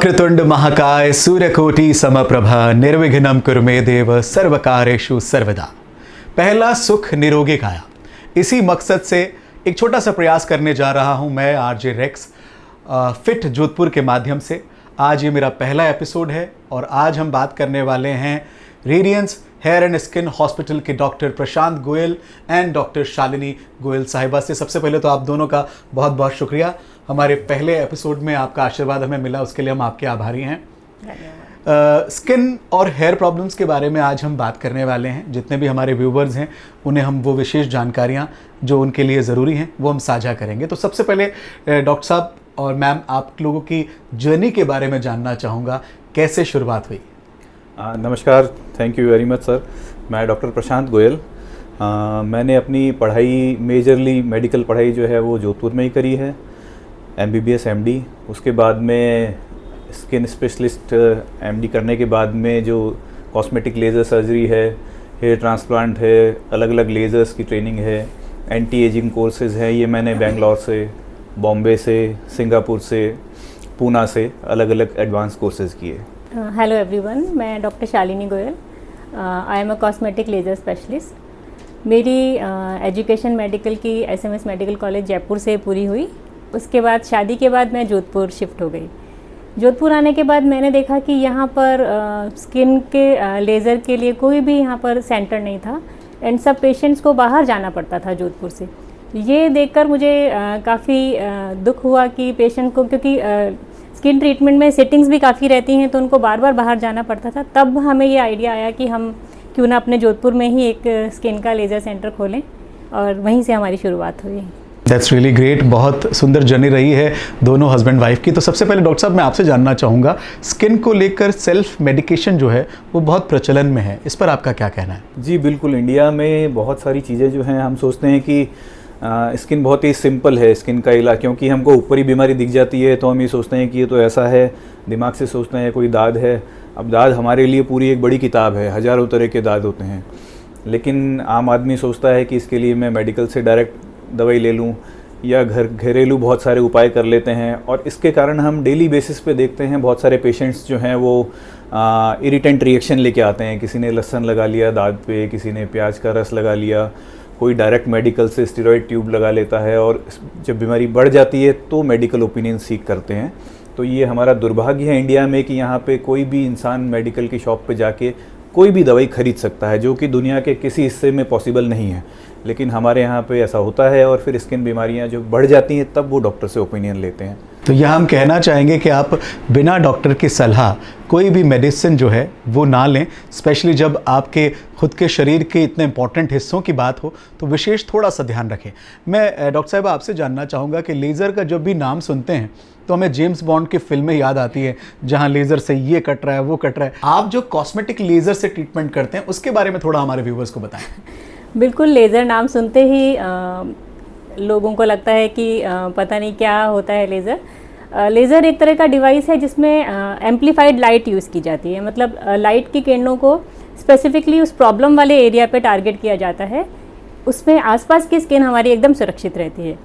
वक्रतुंड महाकाय सूर्यकोटि समप्रभा निर्विघ्नं कुरु मे देव सर्वकारेषु सर्वदा। पहला सुख निरोगी काया, इसी मकसद से एक छोटा सा प्रयास करने जा रहा हूं मैं आरजे रेक्स फिट जोधपुर के माध्यम से। आज ये मेरा पहला एपिसोड है और आज हम बात करने वाले हैं Radiance hair and skin hospital के doctor Prashant Goyal and doctor Shalini Goyal sahiba से। सबसे पहले तो आप दोनों का बहुत बहुत शुक्रिया, हमारे पहले एपिसोड में आपका आशीर्वाद हमें मिला, उसके लिए हम आपके आभारी हैं। स्किन और हेयर प्रॉब्लम्स के बारे में आज हम बात करने वाले हैं। जितने भी हमारे व्यूवर्स हैं उन्हें हम वो विशेष जानकारियाँ जो उनके लिए ज़रूरी हैं वो हम साझा करेंगे। तो सबसे पहले डॉक्टर साहब और मैम, आप लोगों की जर्नी के बारे में जानना चाहूँगा, कैसे शुरुआत हुई? नमस्कार, thank you very much sir. मैं डॉक्टर प्रशांत गोयल। मैंने अपनी पढ़ाई मेजरली मेडिकल पढ़ाई जो है वो जोधपुर में ही करी है, MBBS MD। उसके बाद में स्किन स्पेशलिस्ट MD करने के बाद में जो कॉस्मेटिक लेज़र सर्जरी है, हेयर ट्रांसप्लांट है, अलग अलग लेज़र्स की ट्रेनिंग है, एंटी एजिंग कोर्सेज़ हैं, ये मैंने बेंगलोर से, बॉम्बे से, सिंगापुर से, पूना से अलग अलग एडवांस कोर्सेज़ किए। हेलो एवरीवन, मैं doctor Shalini Goyal. I am a cosmetic laser specialist. मेरी एजुकेशन मेडिकल की SMS मेडिकल कॉलेज जयपुर से पूरी हुई। उसके बाद शादी के बाद मैं जोधपुर शिफ्ट हो गई। जोधपुर आने के बाद मैंने देखा कि यहाँ पर स्किन के लेज़र के लिए कोई भी यहाँ पर सेंटर नहीं था एंड सब पेशेंट्स को बाहर जाना पड़ता था जोधपुर से। ये देखकर मुझे काफ़ी दुख हुआ कि पेशेंट को, क्योंकि स्किन ट्रीटमेंट में सेटिंग्स भी काफ़ी रहती हैं तो उनको बार बार बाहर जाना पड़ता था। तब हमें ये आइडिया आया कि हम क्यों ना अपने जोधपुर में ही एक स्किन का लेज़र सेंटर खोलें, और वहीं से हमारी शुरुआत हुई। That's really great. बहुत सुंदर जर्नी रही है दोनों हस्बैंड वाइफ की। तो सबसे पहले डॉक्टर साहब, मैं आपसे जानना चाहूँगा, स्किन को लेकर सेल्फ मेडिकेशन जो है वो बहुत प्रचलन में है, इस पर आपका क्या कहना है? जी बिल्कुल, इंडिया में बहुत सारी चीज़ें जो हैं, हम सोचते हैं कि स्किन बहुत ही सिंपल है स्किन का इलाज, क्योंकि हमको ऊपरी बीमारी दिख जाती है तो हम ये सोचते हैं कि ये तो ऐसा है, दिमाग से सोचते हैं कोई दाद है। अब दाद हमारे लिए पूरी एक बड़ी किताब है, हज़ारों तरह के दाद होते हैं, लेकिन आम आदमी सोचता है कि इसके लिए मैं मेडिकल से डायरेक्ट दवाई ले लूँ या घरेलू बहुत सारे उपाय कर लेते हैं। और इसके कारण हम डेली बेसिस पे देखते हैं बहुत सारे पेशेंट्स जो हैं वो इरिटेंट रिएक्शन लेके आते हैं। किसी ने लहसुन लगा लिया दाद पे, किसी ने प्याज का रस लगा लिया, कोई डायरेक्ट मेडिकल से स्टेरॉइड ट्यूब लगा लेता है, और जब बीमारी बढ़ जाती है तो मेडिकल ओपिनियन सीख करते हैं। तो ये हमारा दुर्भाग्य है इंडिया में कि यहाँ पे कोई भी इंसान मेडिकल की शॉप पे जाके कोई भी दवाई खरीद सकता है, जो कि दुनिया के किसी हिस्से में पॉसिबल नहीं है, लेकिन हमारे यहाँ पे ऐसा होता है। और फिर स्किन बीमारियाँ जो बढ़ जाती हैं तब वो डॉक्टर से ओपिनियन लेते हैं। तो यह हम कहना चाहेंगे कि आप बिना डॉक्टर की सलाह कोई भी मेडिसिन जो है वो ना लें, स्पेशली जब आपके खुद के शरीर के इतने इंपॉर्टेंट हिस्सों की बात हो तो विशेष थोड़ा सा ध्यान रखें। मैं डॉक्टर साहब आपसे जानना चाहूँगा कि लेज़र का जब भी नाम सुनते हैं तो हमें जेम्स बॉन्ड की फिल्में याद आती है, जहाँ लेज़र से ये कट रहा है वो कट रहा है। आप जो कॉस्मेटिक लेज़र से ट्रीटमेंट करते हैं उसके बारे में थोड़ा हमारे व्यूवर्स को बताएं। बिल्कुल, लेज़र नाम सुनते ही लोगों को लगता है कि पता नहीं क्या होता है लेज़र। लेज़र एक तरह का डिवाइस है जिसमें एम्प्लीफाइड लाइट यूज़ की जाती है। मतलब लाइट की किरणों को स्पेसिफिकली उस प्रॉब्लम वाले एरिया पे टारगेट किया जाता है, उसमें आसपास की स्किन हमारी एकदम सुरक्षित रहती है।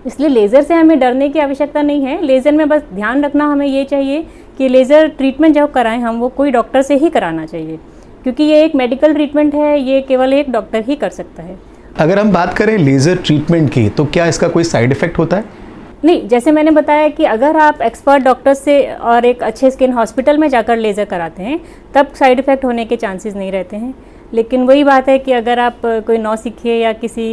इसलिए लेज़र से हमें डरने की आवश्यकता नहीं है। लेज़र में बस ध्यान रखना हमें ये चाहिए कि लेज़र ट्रीटमेंट जब कराएं हम वो कोई डॉक्टर से ही कराना चाहिए, क्योंकि ये एक मेडिकल ट्रीटमेंट है, ये केवल एक डॉक्टर ही कर सकता है। अगर हम बात करें लेज़र ट्रीटमेंट की तो क्या इसका कोई साइड इफ़ेक्ट होता है? नहीं, जैसे मैंने बताया कि अगर आप एक्सपर्ट डॉक्टर से और एक अच्छे स्किन हॉस्पिटल में जाकर लेज़र कराते हैं तब साइड इफ़ेक्ट होने के चांसेस नहीं रहते हैं। लेकिन वही बात है कि अगर आप कोई नौसिखिए या किसी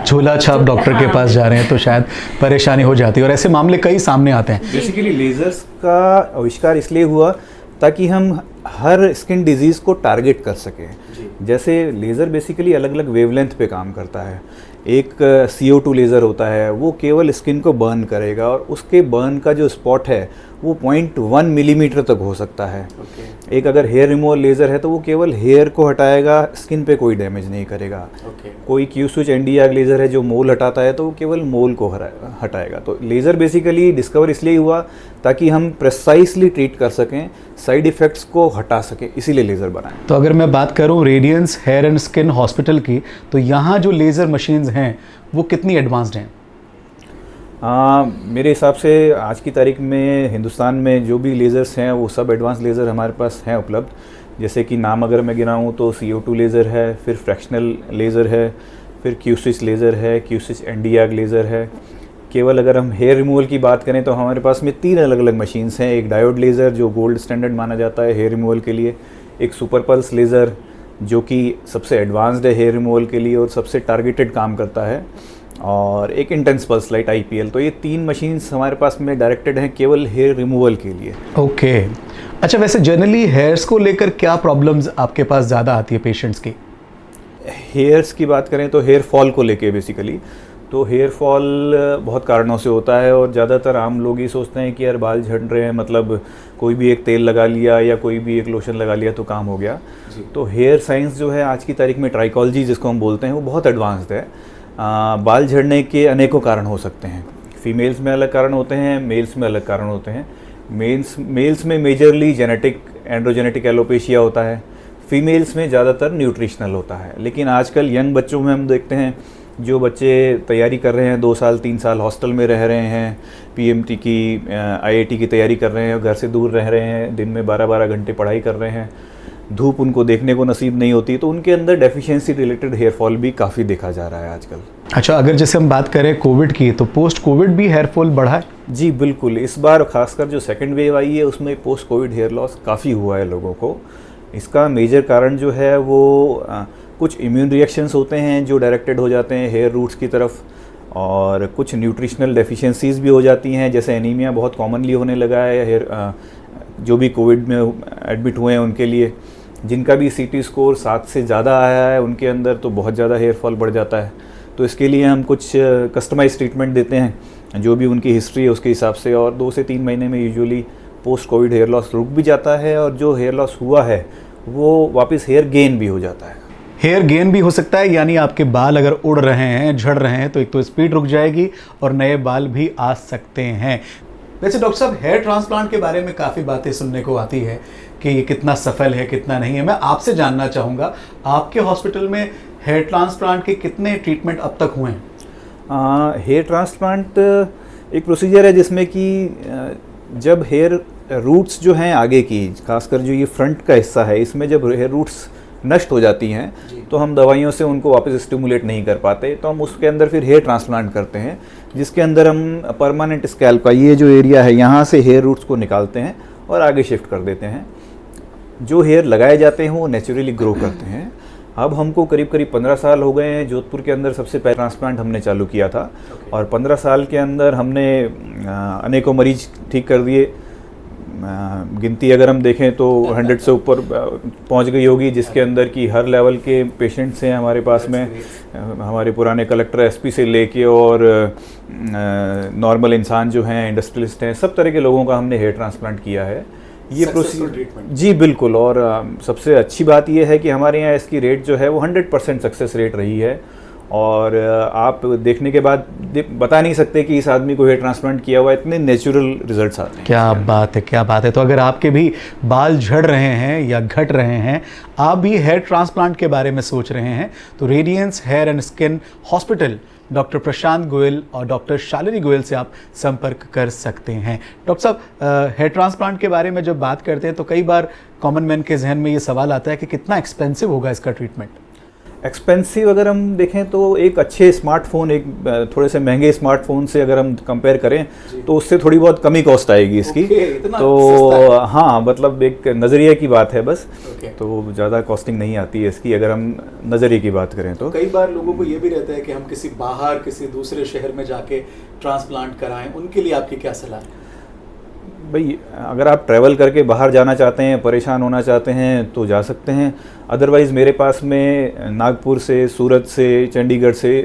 झोला छाप डॉक्टर के पास जा रहे हैं तो शायद परेशानी हो जाती है, और ऐसे मामले कई सामने आते हैं। बेसिकली लेज़र्स का आविष्कार इसलिए हुआ ताकि हम हर स्किन डिजीज़ को टारगेट कर सकें। जैसे लेज़र बेसिकली अलग अलग वेवलेंथ पे काम करता है। एक CO2 लेज़र होता है, वो केवल स्किन को बर्न करेगा और उसके बर्न का जो स्पॉट है वो 0.1 मिलीमीटर तक हो सकता है। एक अगर हेयर रिमूवल लेज़र है तो वो केवल हेयर को हटाएगा, स्किन पे कोई डैमेज नहीं करेगा। कोई क्यू स्विच एंडीआग लेज़र है जो मोल हटाता है तो वो केवल मोल को हटाएगा। तो लेज़र बेसिकली डिस्कवर इसलिए हुआ ताकि हम प्रेसाइसली ट्रीट कर सकें, साइड इफ़ेक्ट्स को हटा सकें, इसीलिए लेज़र बनाएं। तो अगर मैं बात करूं Radiance hair and skin Hospital की, तो यहाँ जो लेज़र मशीन्स हैं वो कितनी एडवांस्ड हैं? मेरे हिसाब से आज की तारीख में हिंदुस्तान में जो भी लेज़र्स हैं वो सब एडवांस लेज़र हमारे पास हैं उपलब्ध। जैसे कि नाम अगर मैं गिनाऊँ तो CO2 लेज़र है, फिर फ्रैक्शनल लेज़र है, फिर Q-स्विच लेज़र है, Q-स्विच Nd:YAG लेज़र है। केवल अगर हम हेयर रिमूवल की बात करें तो हमारे पास में 3 अलग अलग मशीन्स हैं। एक डायोड लेज़र जो गोल्ड स्टैंडर्ड माना जाता है हेयर रिमूवल के लिए, एक सुपर पल्स लेज़र जो कि सबसे एडवांस्ड है हेयर रिमूवल के लिए और सबसे टारगेटेड काम करता है, और एक इंटेंस पल्स लाइट IPL। तो ये 3 मशीन्स हमारे पास में डायरेक्टेड हैं केवल हेयर रिमूवल के लिए। ओके अच्छा, वैसे जनरली हेयर्स को लेकर क्या प्रॉब्लम्स आपके पास ज़्यादा आती है पेशेंट्स की? हेयर्स की बात करें तो हेयर फॉल को लेके बेसिकली तो हेयर फॉल बहुत कारणों से होता है, और ज़्यादातर आम लोग ये सोचते हैं कि यार बाल झड़ रहे हैं, मतलब कोई भी एक तेल लगा लिया या कोई भी एक लोशन लगा लिया तो काम हो गया। तो हेयर साइंस जो है आज की तारीख में, ट्राइकोलॉजी जिसको हम बोलते हैं, वो बहुत एडवांस्ड है। बाल झड़ने के अनेकों कारण हो सकते हैं। फीमेल्स में अलग कारण होते हैं, मेल्स में अलग कारण होते हैं। मेल्स में मेजरली जेनेटिक एंड्रोजेनेटिक एलोपेशिया होता है, फीमेल्स में ज़्यादातर न्यूट्रिशनल होता है। लेकिन आजकल यंग बच्चों में हम देखते हैं जो बच्चे तैयारी कर रहे हैं, 2 साल 3 साल हॉस्टल में रह रहे हैं, PMT की IIT की तैयारी कर रहे हैं, घर से दूर रह रहे हैं, दिन में 12-12 घंटे पढ़ाई कर रहे हैं, धूप उनको देखने को नसीब नहीं होती, तो उनके अंदर डेफिशिएंसी रिलेटेड हेयर फॉल भी काफ़ी देखा जा रहा है आजकल। अच्छा, अगर जैसे हम बात करें कोविड की, तो पोस्ट कोविड भी हेयर फॉल बढ़ा है? जी बिल्कुल, इस बार खासकर जो सेकेंड वेव आई है उसमें पोस्ट कोविड हेयर लॉस काफ़ी हुआ है लोगों को। इसका मेजर कारण जो है वो कुछ इम्यून रिएक्शंस होते हैं जो डायरेक्टेड हो जाते हैं हेयर रूट्स की तरफ, और कुछ न्यूट्रिशनल डेफिशिएंसीज भी हो जाती हैं, जैसे एनीमिया बहुत कॉमनली होने लगा है हेयर जो भी कोविड में एडमिट हुए हैं उनके लिए। जिनका भी CT स्कोर 7 से ज़्यादा आया है उनके अंदर तो बहुत ज़्यादा हेयर फॉल बढ़ जाता है। तो इसके लिए हम कुछ कस्टमाइज ट्रीटमेंट देते हैं जो भी उनकी हिस्ट्री है उसके हिसाब से, और 2 से 3 महीने में usually post COVID hair loss रुक भी जाता है, और जो हेयर लॉस हुआ है वो वापस हेयर गेन भी हो जाता है। हेयर गेन भी हो सकता है, यानी आपके बाल अगर उड़ रहे हैं, झड़ रहे हैं, तो एक तो स्पीड रुक जाएगी और नए बाल भी आ सकते हैं। वैसे डॉक्टर साहब, हेयर ट्रांसप्लांट के बारे में काफ़ी बातें सुनने को आती है कि ये कितना सफल है कितना नहीं है। मैं आपसे जानना चाहूँगा, आपके हॉस्पिटल में हेयर ट्रांसप्लांट के कितने ट्रीटमेंट अब तक हुए हैं? हेयर ट्रांसप्लांट एक प्रोसीजर है जिसमें कि जब हेयर रूट्स जो हैं आगे की, खासकर जो ये फ्रंट का हिस्सा है, इसमें जब हेयर रूट्स नष्ट हो जाती हैं तो हम दवाइयों से उनको वापस स्टिमुलेट नहीं कर पाते, तो हम उसके अंदर फिर हेयर ट्रांसप्लांट करते हैं, जिसके अंदर हम परमानेंट स्कैल्प का ये जो एरिया है यहाँ से हेयर रूट्स को निकालते हैं और आगे शिफ्ट कर देते हैं। जो हेयर लगाए जाते हैं वो नेचुरली ग्रो करते हैं। अब हमको करीब करीब 15 साल हो गए हैं। जोधपुर के अंदर सबसे पहले ट्रांसप्लांट हमने चालू किया था, और 15 साल के अंदर हमने अनेकों मरीज ठीक कर दिए। गिनती अगर हम देखें तो 100 से ऊपर पहुंच गई होगी, जिसके अंदर की हर लेवल के पेशेंट्स हैं हमारे पास में। हमारे पुराने कलेक्टर SP से लेके और नॉर्मल इंसान जो हैं, इंडस्ट्रियलिस्ट हैं, सब तरह के लोगों का हमने हेयर ट्रांसप्लांट किया है। ये प्रोसीजर जी बिल्कुल, और सबसे अच्छी बात यह है कि हमारे यहाँ इसकी रेट जो है वो 100% सक्सेस रेट रही है, और आप देखने के बाद बता नहीं सकते कि इस आदमी को हेयर ट्रांसप्लांट किया हुआ, इतने नेचुरल रिजल्ट्स आते हैं। क्या बात है, क्या बात है। तो अगर आपके भी बाल झड़ रहे हैं या घट रहे हैं, आप भी हेयर ट्रांसप्लांट के बारे में सोच रहे हैं, तो Radiance hair and skin hospital doctor Prashant Goyal और डॉक्टर शालिनी गोयल से आप संपर्क कर सकते हैं। डॉक्टर साहब, हेयर ट्रांसप्लांट के बारे में जब बात करते हैं तो कई बार कॉमन मैन के जहन में ये सवाल आता है कि कितना एक्सपेंसिव होगा इसका ट्रीटमेंट? एक्सपेंसिव अगर हम देखें तो एक अच्छे स्मार्टफोन, एक थोड़े से महंगे स्मार्टफोन से अगर हम कंपेयर करें तो उससे थोड़ी बहुत कमी कॉस्ट आएगी इसकी। तो हाँ, मतलब एक नज़रिए की बात है बस। तो ज़्यादा कॉस्टिंग नहीं आती है इसकी अगर हम नज़रिए की बात करें तो। कई बार लोगों को ये भी रहता है कि हम किसी दूसरे शहर में जाके ट्रांसप्लांट कराएं, उनके लिए आपकी क्या सलाह है? भाई, अगर आप ट्रैवल करके बाहर जाना चाहते हैं, परेशान होना चाहते हैं तो जा सकते हैं। अदरवाइज़ मेरे पास में नागपुर से, सूरत से, चंडीगढ़ से,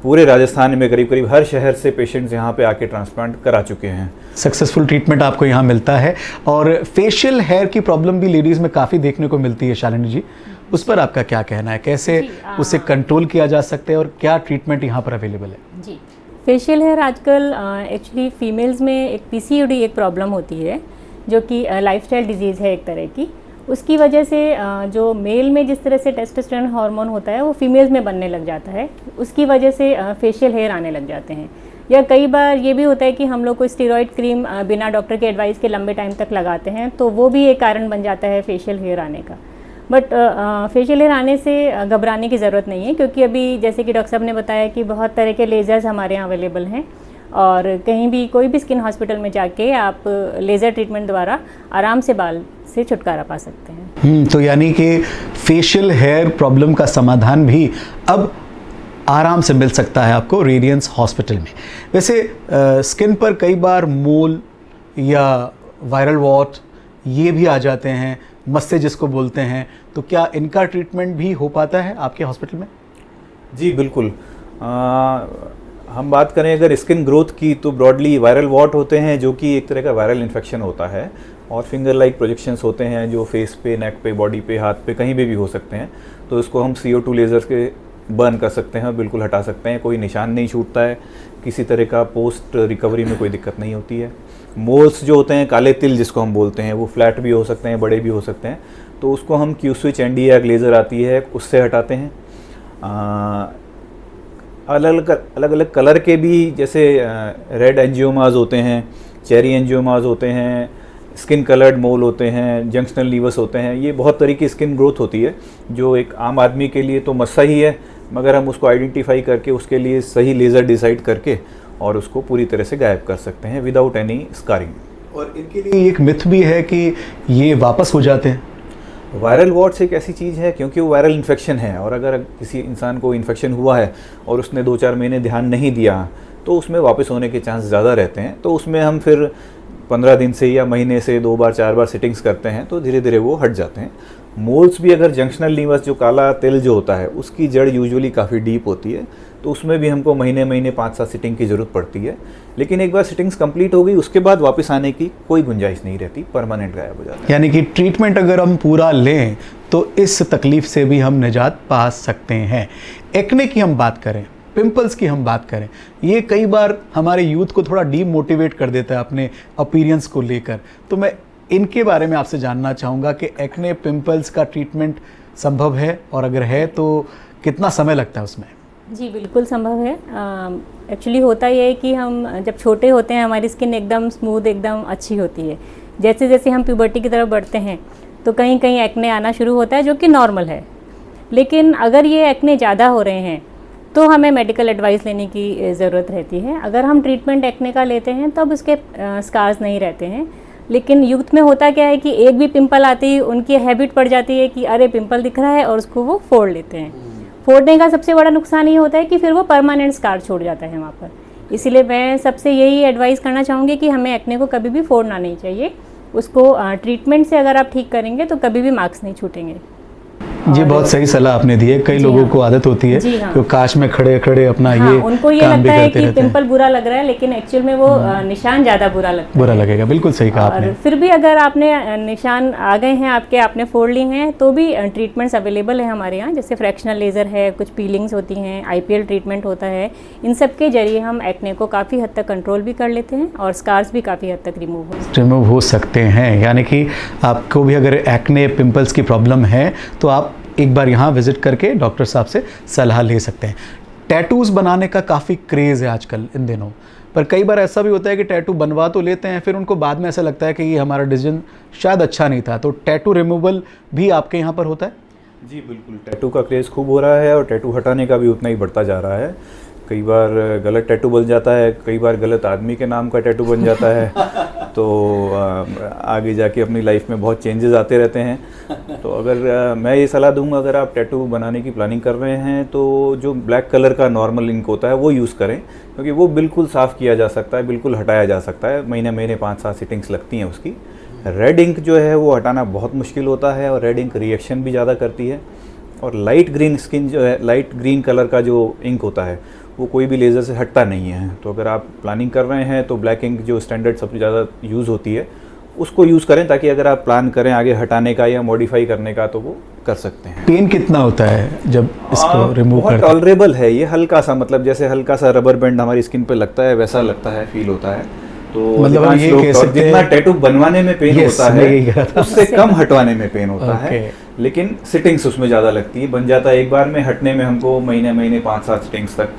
पूरे राजस्थान में करीब करीब हर शहर से पेशेंट्स यहाँ पे आके ट्रांसप्लांट करा चुके हैं। सक्सेसफुल ट्रीटमेंट आपको यहाँ मिलता है। और फेशियल हेयर की प्रॉब्लम भी लेडीज़ में काफ़ी देखने को मिलती है शालिनी जी, उस पर आपका क्या कहना है? कैसे उसे कंट्रोल किया जा सकता है और क्या ट्रीटमेंट यहाँ पर अवेलेबल है? जी, फेशियल हेयर आजकल एक्चुअली फीमेल्स में एक PCOD एक प्रॉब्लम होती है, जो कि लाइफस्टाइल डिजीज़ है एक तरह की। उसकी वजह से जो मेल में जिस तरह से टेस्टोस्टेरोन हार्मोन होता है वो फीमेल्स में बनने लग जाता है, उसकी वजह से फेशियल हेयर आने लग जाते हैं। या कई बार ये भी होता है कि हम लोग कोई स्टेरॉइड क्रीम बिना डॉक्टर के एडवाइस के लंबे टाइम तक लगाते हैं, तो वो भी एक कारण बन जाता है फेशियल हेयर आने का। बट फेशियल हेयर आने से घबराने की ज़रूरत नहीं है, क्योंकि अभी जैसे कि डॉक्टर साहब ने बताया कि बहुत तरह के लेज़र्स हमारे यहाँ अवेलेबल हैं, और कहीं भी कोई भी स्किन हॉस्पिटल में जाके आप लेज़र ट्रीटमेंट द्वारा आराम से बाल से छुटकारा पा सकते हैं। तो यानी कि फेशियल हेयर प्रॉब्लम का समाधान भी अब आराम से मिल सकता है आपको रेडियंस हॉस्पिटल में। वैसे स्किन पर कई बार मोल या वायरल वॉट ये भी आ जाते हैं, मस्से जिसको बोलते हैं, तो क्या इनका ट्रीटमेंट भी हो पाता है आपके हॉस्पिटल में? जी बिल्कुल। हम बात करें अगर स्किन ग्रोथ की, तो ब्रॉडली वायरल वॉट होते हैं जो कि एक तरह का वायरल इन्फेक्शन होता है, और फिंगर लाइक प्रोजेक्शंस होते हैं जो फेस पे, नेक पे, बॉडी पे, हाथ पे, कहीं भी हो सकते हैं। तो इसको हम CO2 लेज़र के बर्न कर सकते हैं, बिल्कुल हटा सकते हैं, कोई निशान नहीं छूटता है, किसी तरह का पोस्ट रिकवरी में कोई दिक्कत नहीं होती है। मोल्स जो होते हैं, काले तिल जिसको हम बोलते हैं, वो फ्लैट भी हो सकते हैं, बड़े भी हो सकते हैं, तो उसको हम Q-switch ND लेज़र आती है उससे हटाते हैं। अलग अलग कलर के भी, जैसे रेड एंजियोमास होते हैं, चेरी एंजियोमास होते हैं, स्किन कलर्ड मोल होते हैं, जंक्शनल लीवस होते हैं, ये बहुत तरह की स्किन ग्रोथ होती है जो एक आम आदमी के लिए तो मस्सा ही है, मगर हम उसको आइडेंटिफाई करके उसके लिए सही लेज़र डिसाइड करके और उसको पूरी तरह से गायब कर सकते हैं विदाउट एनी स्कारिंग। और इनके लिए एक मिथ भी है कि ये वापस हो जाते हैं। वायरल वॉट्स एक ऐसी चीज़ है, क्योंकि वो वायरल इन्फेक्शन है, और अगर किसी इंसान को इन्फेक्शन हुआ है और उसने 2-4 महीने ध्यान नहीं दिया, तो उसमें वापस होने के चांस ज़्यादा रहते हैं। तो उसमें हम फिर 15 दिन से या महीने से 2 बार 4 बार सिटिंग्स करते हैं, तो धीरे धीरे वो हट जाते हैं। मोल्स भी, अगर जंक्शनल लीवस जो काला तिल जो होता है, उसकी जड़ यूजुअली काफ़ी डीप होती है, तो उसमें भी हमको महीने 5-7 सिटिंग की ज़रूरत पड़ती है। लेकिन एक बार सिटिंग्स कंप्लीट हो गई, उसके बाद वापस आने की कोई गुंजाइश नहीं रहती, परमानेंट गायब हो जाता है। यानी कि ट्रीटमेंट अगर हम पूरा लें तो इस तकलीफ से भी हम निजात पा सकते हैं। एक्ने की हम बात करें, पिंपल्स की हम बात करें, ये कई बार हमारे यूथ को थोड़ा डीमोटिवेट कर देता है अपने अपीयरेंस को लेकर। तो मैं इनके बारे में आपसे जानना चाहूँगा कि एक्ने पिंपल्स का ट्रीटमेंट संभव है, और अगर है तो कितना समय लगता है उसमें? जी बिल्कुल संभव है। एक्चुअली होता ये है कि हम जब छोटे होते हैं हमारी स्किन एकदम स्मूथ, एकदम अच्छी होती है। जैसे जैसे हम प्यूबर्टी की तरफ बढ़ते हैं तो कहीं कहीं एक्ने आना शुरू होता है, जो कि नॉर्मल है। लेकिन अगर ये एक्ने ज़्यादा हो रहे हैं तो हमें मेडिकल एडवाइस लेने की ज़रूरत रहती है। अगर हम ट्रीटमेंट एक्ने का लेते हैं तब उसके स्कार्स नहीं रहते हैं। लेकिन यूथ में होता क्या है कि एक भी पिंपल आती ही उनकी हैबिट पड़ जाती है कि अरे पिंपल दिख रहा है, और उसको वो फोड़ लेते हैं। फोड़ने का सबसे बड़ा नुकसान ये होता है कि फिर वो परमानेंट स्कार छोड़ जाता है वहाँ पर। इसीलिए मैं सबसे यही एडवाइस करना चाहूँगी कि हमें एक्ने को कभी भी फोड़ना नहीं चाहिए। उसको ट्रीटमेंट से अगर आप ठीक करेंगे तो कभी भी मार्क्स नहीं छूटेंगे। ये बहुत सही सलाह आपने दी है। कई लोगों को आदत होती है कि काश में खड़े खड़े अपना ये उनको ये लगता है कि पिंपल बुरा लग रहा है, लेकिन एक्चुअल में वो निशान ज़्यादा बुरा लगेगा। बिल्कुल सही कहा आपने। फिर भी अगर आपने निशान आ गए हैं आपके, आपने फोड़ ली हैं, तो भी ट्रीटमेंट्स अवेलेबल है हमारे यहाँ। जैसे फ्रैक्शनल लेज़र है, कुछ पीलिंग्स होती हैं, IPL ट्रीटमेंट होता है। इन सब के जरिए हम एक्ने को काफ़ी हद तक कंट्रोल भी कर लेते हैं, और स्कार्स भी काफ़ी हद तक रिमूव हो सकते हैं। यानी कि आपको भी अगर एक्ने पिंपल्स की प्रॉब्लम है तो आप एक बार यहाँ विज़िट करके डॉक्टर साहब से सलाह ले सकते हैं। टैटूज़ बनाने का काफ़ी क्रेज़ है आजकल इन दिनों, पर कई बार ऐसा भी होता है कि टैटू बनवा तो लेते हैं, फिर उनको बाद में ऐसा लगता है कि ये हमारा डिसीजन शायद अच्छा नहीं था। तो टैटू रिमूवल भी आपके यहाँ पर होता है? जी बिल्कुल, टैटू का क्रेज़ खूब हो रहा है, और टैटू हटाने का भी उतना ही बढ़ता जा रहा है। कई बार गलत टैटू बन जाता है, कई बार गलत आदमी के नाम का टैटू बन जाता है, तो आगे जाके अपनी लाइफ में बहुत चेंजेस आते रहते हैं। तो अगर मैं ये सलाह दूंगा, अगर आप टैटू बनाने की प्लानिंग कर रहे हैं तो जो ब्लैक कलर का नॉर्मल इंक होता है वो यूज़ करें, क्योंकि वो बिल्कुल साफ़ किया जा सकता है, बिल्कुल हटाया जा सकता है। महीने 5-7 सिटिंग्स लगती हैं उसकी। रेड इंक जो है वो हटाना बहुत मुश्किल होता है, और रेड इंक रिएक्शन भी ज़्यादा करती है। और लाइट ग्रीन स्किन जो है, लाइट ग्रीन कलर का जो इंक होता है वो कोई भी लेज़र से हटता नहीं है। तो अगर आप प्लानिंग कर रहे हैं तो ब्लैक इंक जो स्टैंडर्ड सबसे ज़्यादा यूज़ होती है उसको यूज़ करें, ताकि अगर आप प्लान करें आगे हटाने का या मॉडिफाई करने का तो वो कर सकते हैं। पेन कितना होता है जब इसको रिमूव करते हैं? बहुत टॉलरेबल है ये, हल्का सा, मतलब जैसे हल्का सा रबर बैंड हमारी स्किन पे लगता है वैसा लगता है, फील होता है। तो मतलब ये कह सकते हैं जितना टैटू बनवाने में पेन होता है उससे कम हटवाने में पेन होता है, लेकिन सिटिंग्स उसमें ज़्यादा लगती है। बन जाता है एक बार में, हटने में हमको महीने 5-7 सिटिंग्स तक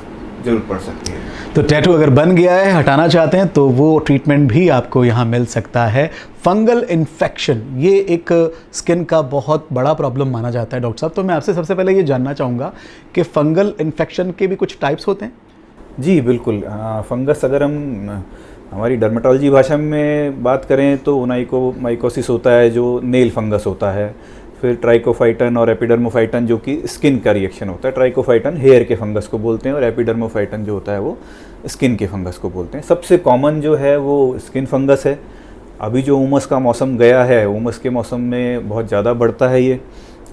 ज़रूरत पड़ सकती है। तो टैटू अगर बन गया है, हटाना चाहते हैं, तो वो ट्रीटमेंट भी आपको यहाँ मिल सकता है। फंगल इन्फेक्शन ये एक स्किन का बहुत बड़ा प्रॉब्लम माना जाता है डॉक्टर साहब। तो मैं आपसे सबसे पहले ये जानना चाहूँगा कि फंगल इन्फेक्शन के भी कुछ टाइप्स होते हैं? जी बिल्कुल। फंगस अगर हम हमारी डर्मेटोलॉजी भाषा में बात करें तो ओनाइकोमाइकोसिस होता है जो नेल फंगस होता है, फिर ट्राइकोफाइटन और एपिडर्मोफाइटन जो कि स्किन का रिएक्शन होता है। ट्राइकोफाइटन हेयर के फंगस को बोलते हैं और एपिडर्मोफाइटन जो होता है वो स्किन के फंगस को बोलते हैं। सबसे कॉमन जो है वो स्किन फंगस है। अभी जो उमस का मौसम गया है, उमस के मौसम में बहुत ज़्यादा बढ़ता है ये,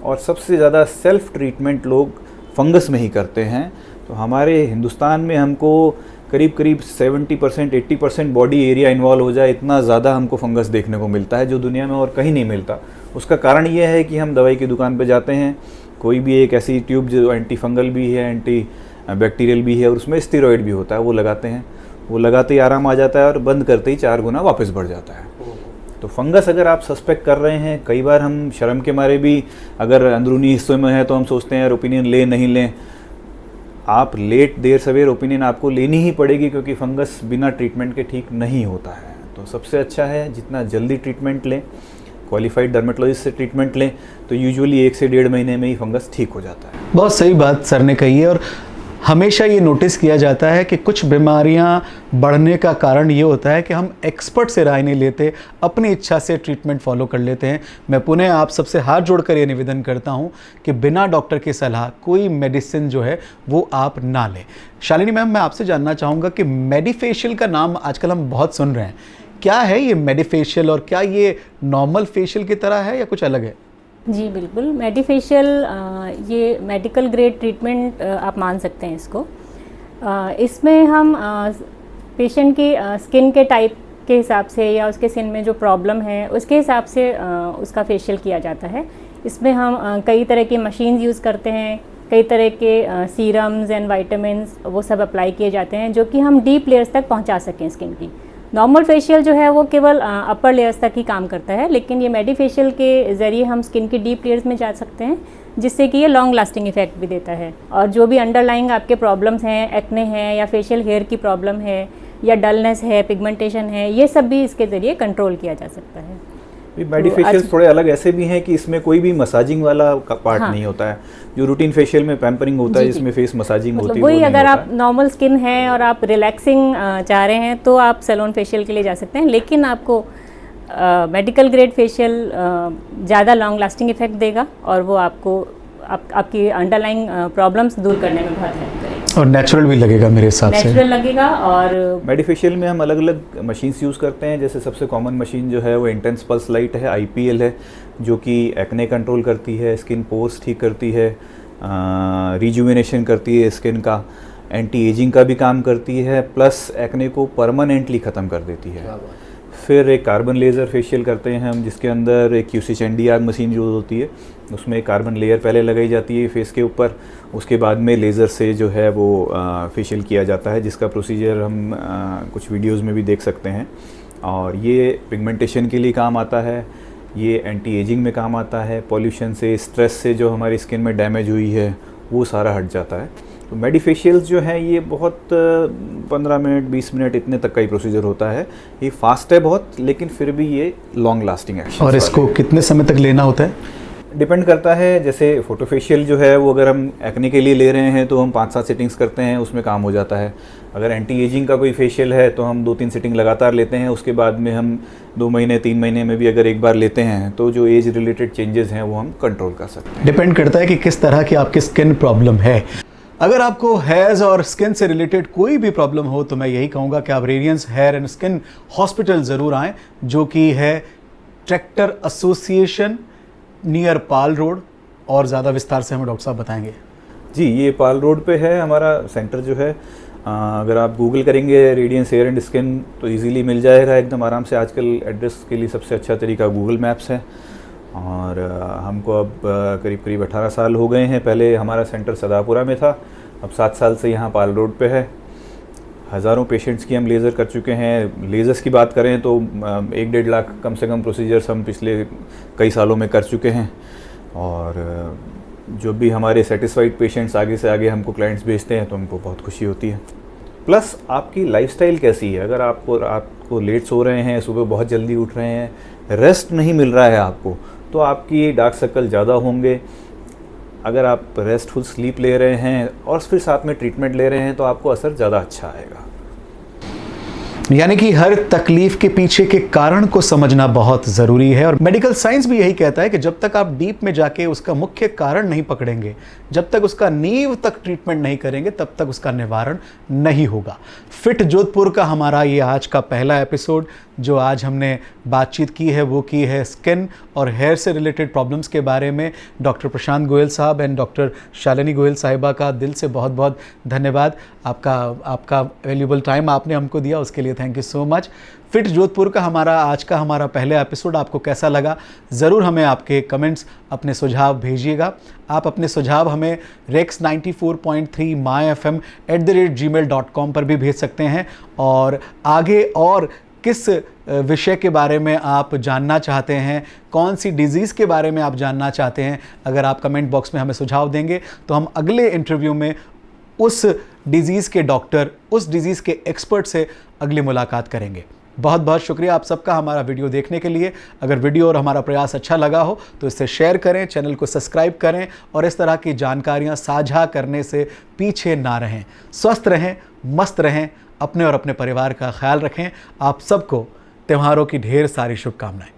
और सबसे ज़्यादा सेल्फ ट्रीटमेंट लोग फंगस में ही करते हैं। तो हमारे हिंदुस्तान में हमको करीब 70% 80% बॉडी एरिया इन्वॉल्व हो जाए, इतना ज़्यादा हमको फंगस देखने को मिलता है जो दुनिया में और कहीं नहीं मिलता। उसका कारण ये है कि हम दवाई की दुकान पे जाते हैं, कोई भी एक ऐसी ट्यूब जो एंटी फंगल भी है, एंटी बैक्टीरियल भी है और उसमें स्टेरॉइड भी होता है, वो लगाते हैं। वो लगाते ही आराम आ जाता है और बंद करते ही 4 गुना वापस बढ़ जाता है। तो फंगस अगर आप सस्पेक्ट कर रहे हैं, कई बार हम शर्म के मारे भी अगर अंदरूनी हिस्सों में है तो हम सोचते हैं यार ओपिनियन लें नहीं लें। आप लेट देर सवेर ओपिनियन आपको लेनी ही पड़ेगी, क्योंकि फंगस बिना ट्रीटमेंट के ठीक नहीं होता है। तो सबसे अच्छा है जितना जल्दी ट्रीटमेंट लें, क्वालिफाइड डर्मेटोलॉजिस्ट से ट्रीटमेंट लें, तो यूजुअली 1 से 1.5 महीने में ही फंगस ठीक हो जाता है। बहुत सही बात सर ने कही है। और हमेशा ये नोटिस किया जाता है कि कुछ बीमारियां बढ़ने का कारण ये होता है कि हम एक्सपर्ट से राय नहीं लेते, अपनी इच्छा से ट्रीटमेंट फॉलो कर लेते हैं। मैं पुनः आप सबसे हाथ जोड़कर ये निवेदन करता हूं कि बिना डॉक्टर की सलाह कोई मेडिसिन जो है वो आप ना लें। शालिनी मैम, मैं आपसे जानना चाहूँगा कि मेडिफेशियल का नाम आजकल हम बहुत सुन रहे हैं, क्या है ये मेडिफेशियल और क्या ये नॉर्मल फेशियल की तरह है या कुछ अलग है? जी बिल्कुल, मेडिफेशियल ये मेडिकल ग्रेड ट्रीटमेंट आप मान सकते हैं इसको। इसमें हम पेशेंट की स्किन के टाइप के हिसाब से या उसके स्किन में जो प्रॉब्लम है उसके हिसाब से उसका फेशियल किया जाता है। इसमें हम कई तरह की मशीन्स यूज़ करते हैं, कई तरह के सीरम्स एंड वाइटामिन्स वो सब अप्लाई किए जाते हैं जो कि हम डीप लेयर्स तक पहुंचा सकें स्किन की। नॉर्मल फेशियल जो है वो केवल अपर लेयर्स तक ही काम करता है, लेकिन ये मेडिफेशियल के ज़रिए हम स्किन की डीप लेयर्स में जा सकते हैं, जिससे कि ये लॉन्ग लास्टिंग इफेक्ट भी देता है। और जो भी अंडरलाइंग आपके प्रॉब्लम्स हैं, एक्ने हैं या फेशियल हेयर की प्रॉब्लम है या डलनेस है, पिगमेंटेशन है, ये सब भी इसके ज़रिए कंट्रोल किया जा सकता है। मेडिफेशियल थोड़े अलग ऐसे भी हैं कि इसमें कोई भी मसाजिंग वाला पार्ट नहीं होता है। जो रूटीन फेशियल में पैम्परिंग होता है, जिसमें फेस मसाजिंग होती है, वही अगर आप नॉर्मल स्किन है और आप रिलैक्सिंग चाह रहे हैं तो आप सैलून फेशियल के लिए जा सकते हैं, लेकिन आपको मेडिकल ग्रेड फेशियल ज़्यादा लॉन्ग लास्टिंग इफेक्ट देगा और वो आपको आपकी अंडरलाइंग प्रॉब्लम्स दूर करने में बहुत हेल्प करेगा और नेचुरल भी लगेगा मेरे हिसाब से। नेचुरल लगेगा। और मेडिफेशियल में हम अलग अलग मशीन्स यूज़ करते हैं। जैसे सबसे कॉमन मशीन जो है वो इंटेंस पल्स लाइट है, IPL है, जो कि एक्ने कंट्रोल करती है, स्किन पोर्स ठीक करती है, रिजुविनेशन करती है स्किन का, एंटी एजिंग का भी काम करती है, प्लस एक्ने को परमानेंटली ख़त्म कर देती है। फिर एक कार्बन लेज़र फेशियल करते हैं हम, जिसके अंदर एक QC चैंडियाग मशीन यूज़ होती है। उसमें एक कार्बन लेयर पहले लगाई जाती है फेस के ऊपर, उसके बाद में लेज़र से जो है वो फेशियल किया जाता है, जिसका प्रोसीजर हम कुछ वीडियोस में भी देख सकते हैं। और ये पिगमेंटेशन के लिए काम आता है, ये एंटी एजिंग में काम आता है, पॉल्यूशन से, स्ट्रेस से जो हमारी स्किन में डैमेज हुई है वो सारा हट जाता है। तो मेडिफेशियल्स जो हैं ये बहुत 15 मिनट 20 मिनट इतने तक का ही प्रोसीजर होता है। ये फास्ट है बहुत, लेकिन फिर भी ये लॉन्ग लास्टिंग एक्शन। और इसको कितने समय तक लेना होता है? डिपेंड करता है। जैसे फोटोफेशियल जो है वो अगर हम एक्ने के लिए ले रहे हैं तो हम 5-7 सिटिंग्स करते हैं, उसमें काम हो जाता है। अगर एंटी एजिंग का कोई फेशियल है तो हम 2-3 सिटिंग लगातार लेते हैं, उसके बाद में हम 2 महीने 3 महीने में भी अगर एक बार लेते हैं तो जो एज रिलेटेड चेंजेस हैं वो हम कंट्रोल कर सकते हैं। डिपेंड करता है कि किस तरह की आपकी स्किन प्रॉब्लम है। अगर आपको हेयर्स और स्किन से रिलेटेड कोई भी प्रॉब्लम हो तो मैं यही कहूँगा कि आप Radiance hair and skin Hospital ज़रूर आएँ, जो कि है Tractor Association near Pal Road. और ज़्यादा विस्तार से हमें डॉक्टर साहब बताएंगे। जी, ये पाल रोड पे है हमारा सेंटर जो है। अगर आप गूगल करेंगे रेडियंस हेयर एंड स्किन तो इजीली मिल जाएगा एकदम आराम से। आजकल एड्रेस के लिए सबसे अच्छा तरीका गूगल मैप्स है। और हमको अब करीब करीब 18 साल हो गए हैं। पहले हमारा सेंटर सदापुरा में था, अब 7 साल से यहाँ पाल रोड पे है। हज़ारों पेशेंट्स की हम लेज़र कर चुके हैं। लेज़र्स की बात करें तो 1-1.5 लाख कम से कम प्रोसीजर्स हम पिछले कई सालों में कर चुके हैं। और जो भी हमारे सेटिस्फाइड पेशेंट्स आगे से आगे हमको क्लाइंट्स भेजते हैं तो हमको बहुत खुशी होती है। प्लस आपकी लाइफस्टाइल कैसी है, अगर आपको रात को लेट सो रहे हैं, सुबह बहुत जल्दी उठ रहे हैं, रेस्ट नहीं मिल रहा है आपको, तो आपकी डार्क सर्कल ज़्यादा होंगे। अगर आप रेस्टफुल स्लीप ले रहे हैं और फिर साथ में ट्रीटमेंट ले रहे हैं तो आपको असर ज़्यादा अच्छा आएगा। यानी कि हर तकलीफ के पीछे के कारण को समझना बहुत ज़रूरी है, और मेडिकल साइंस भी यही कहता है कि जब तक आप डीप में जाके उसका मुख्य कारण नहीं पकड़ेंगे, जब तक उसका नींव तक ट्रीटमेंट नहीं करेंगे, तब तक उसका निवारण नहीं होगा। फिट जोधपुर का हमारा ये आज का पहला एपिसोड, जो आज हमने बातचीत की है वो की है स्किन और हेयर से रिलेटेड प्रॉब्लम्स के बारे में। डॉक्टर प्रशांत गोयल साहब एंड डॉक्टर शालिनी गोयल साहिबा का दिल से बहुत बहुत धन्यवाद। आपका वैल्यूबल टाइम आपने हमको दिया, उसके लिए thank you so much. Fit Jodhpur का आज का हमारा पहला एपिसोड आपको कैसा लगा, ज़रूर हमें आपके कमेंट्स, अपने सुझाव भेजिएगा। आप अपने सुझाव हमें rex94.3 myfm@gmail.com पर भी भेज सकते हैं। और आगे और किस विषय के बारे में आप जानना चाहते हैं, कौन सी डिज़ीज़ के बारे में आप जानना चाहते हैं, अगर आप कमेंट बॉक्स में हमें सुझाव देंगे तो हम अगले इंटरव्यू में उस डिज़ीज़ के डॉक्टर, उस डिज़ीज़ के एक्सपर्ट से अगली मुलाकात करेंगे। बहुत बहुत शुक्रिया आप सबका हमारा वीडियो देखने के लिए। अगर वीडियो और हमारा प्रयास अच्छा लगा हो तो इसे शेयर करें, चैनल को सब्सक्राइब करें और इस तरह की जानकारियां साझा करने से पीछे ना रहें। स्वस्थ रहें, मस्त रहें, अपने और अपने परिवार का ख्याल रखें। आप सबको त्योहारों की ढेर सारी शुभकामनाएं।